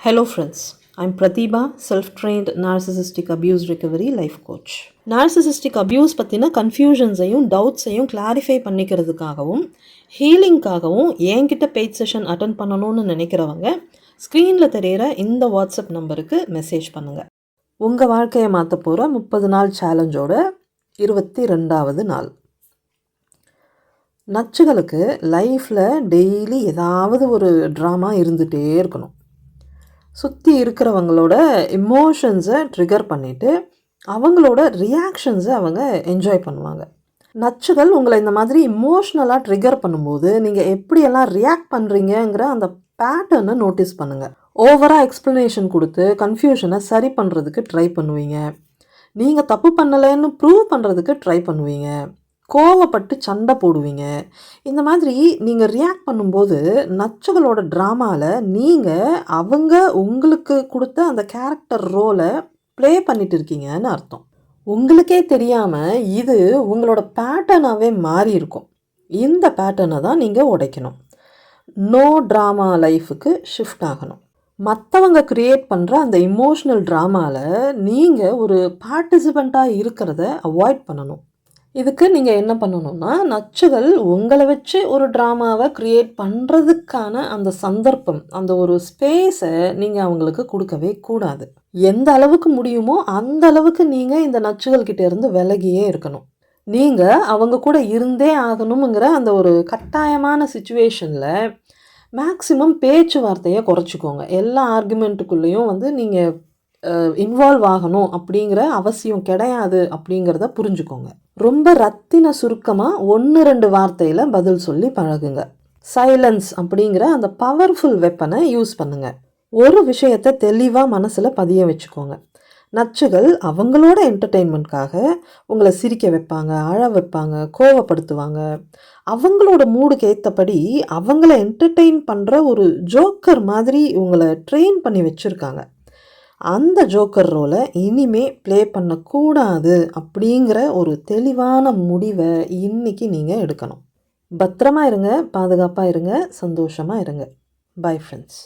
Hello friends, I'm Pratibha, self-trained narcissistic abuse recovery life coach. Narcissistic abuse பற்றின கன்ஃபியூஷன்ஸையும் டவுட்ஸையும் clarify பண்ணிக்கிறதுக்காகவும் ஹீலிங்காகவும் என்கிட்ட paid session attend பண்ணணும்னு நினைக்கிறவங்க ஸ்க்ரீனில் தெரிகிற இந்த வாட்ஸ்அப் நம்பருக்கு மெசேஜ் பண்ணுங்கள். உங்கள் வாழ்க்கையை மாற்ற போகிற 30 நாள் சேலஞ்சோட 22வது நாள். நச்சுகளுக்கு லைஃப்பில் டெய்லி ஏதாவது ஒரு ட்ராமா இருந்துகிட்டே இருக்கணும். சுற்றி இருக்கிறவங்களோட எமோஷன்ஸை ட்ரிகர் பண்ணிவிட்டு அவங்களோட ரியாக்ஷன்ஸை அவங்க என்ஜாய் பண்ணுவாங்க. நச்சுகள் உங்களை இந்த மாதிரி இமோஷ்னலாக ட்ரிகர் பண்ணும்போது நீங்கள் எப்படியெல்லாம் ரியாக்ட் பண்ணுறீங்கிற அந்த பேட்டர்னை நோட்டீஸ் பண்ணுங்கள். ஓவராக எக்ஸ்ப்ளனேஷன் கொடுத்து கன்ஃபியூஷனை சரி பண்ணுறதுக்கு ட்ரை பண்ணுவீங்க. நீங்கள் தப்பு பண்ணலைன்னு ப்ரூவ் பண்ணுறதுக்கு ட்ரை பண்ணுவீங்க. கோவப்பட்டு சண்டை போடுவீங்க. இந்த மாதிரி நீங்கள் ரியாக்ட் பண்ணும்போது நச்சுகளோட ட்ராமாவில் நீங்கள் அவங்க உங்களுக்கு கொடுத்த அந்த கேரக்டர் ரோலை ப்ளே பண்ணிட்டு இருக்கீங்கன்னு அர்த்தம். உங்களுக்கே தெரியாமல் இது உங்களோட பேட்டர்னாகவே மாறி இருக்கும். இந்த பேட்டர்னை தான் நீங்கள் உடைக்கணும். நோ ட்ராமா லைஃபுக்கு ஷிஃப்ட் ஆகணும். மற்றவங்க க்ரியேட் பண்ணுற அந்த இமோஷ்னல் ட்ராமாவில் நீங்கள் ஒரு பார்ட்டிசிபெண்ட்டாக இருக்கிறத அவாய்ட் பண்ணணும். இதுக்கு நீங்கள் என்ன பண்ணணும்னா, நச்சுகள் உங்களை வச்சு ஒரு ட்ராமாவை க்ரியேட் பண்ணுறதுக்கான அந்த சந்தர்ப்பம், அந்த ஒரு ஸ்பேஸை நீங்கள் அவங்களுக்கு கொடுக்கவே கூடாது. எந்த அளவுக்கு முடியுமோ அந்த அளவுக்கு நீங்கள் இந்த நச்சுகள்கிட்ட இருந்து விலகியே இருக்கணும். நீங்கள் அவங்க கூட இருந்தே ஆகணுங்கிற அந்த ஒரு கட்டாயமான சுச்சுவேஷனில் மேக்ஸிமம் பேச்சுவார்த்தையை குறைச்சிக்கோங்க. எல்லா ஆர்குமெண்ட்டுக்குள்ளேயும் நீங்கள் இன்வால்வ் ஆகணும் அப்படிங்கிற அவசியம் கிடையாது அப்படிங்கிறத புரிஞ்சுக்கோங்க. ரொம்ப ரத்தின சுருக்கமாக 1-2 வார்த்தையில் பதில் சொல்லி பழகுங்க. சைலன்ஸ் அப்படிங்கிற அந்த பவர்ஃபுல் வெப்பனை யூஸ் பண்ணுங்கள். ஒரு விஷயத்தை தெளிவாக மனசில் பதிய வச்சுக்கோங்க. நச்சுகள் அவங்களோட என்டர்டெயின்மெண்ட்காக உங்களை சிரிக்க வைப்பாங்க, அழ வைப்பாங்க, கோவப்படுத்துவாங்க. அவங்களோட மூடுக்கு ஏற்றபடி அவங்கள என்டர்டெயின் பண்ணுற ஒரு ஜோக்கர் மாதிரி உங்களை ட்ரெயின் பண்ணி வச்சுருக்காங்க. அந்த ஜோக்கர் ரோலை இனிமே ப்ளே பண்ணக்கூடாது அப்படிங்கிற ஒரு தெளிவான முடிவை இன்றைக்கி நீங்கள் எடுக்கணும். பத்திரமா இருங்க, பாதுகாப்பாக இருங்க, சந்தோஷமாக இருங்க. Bye friends.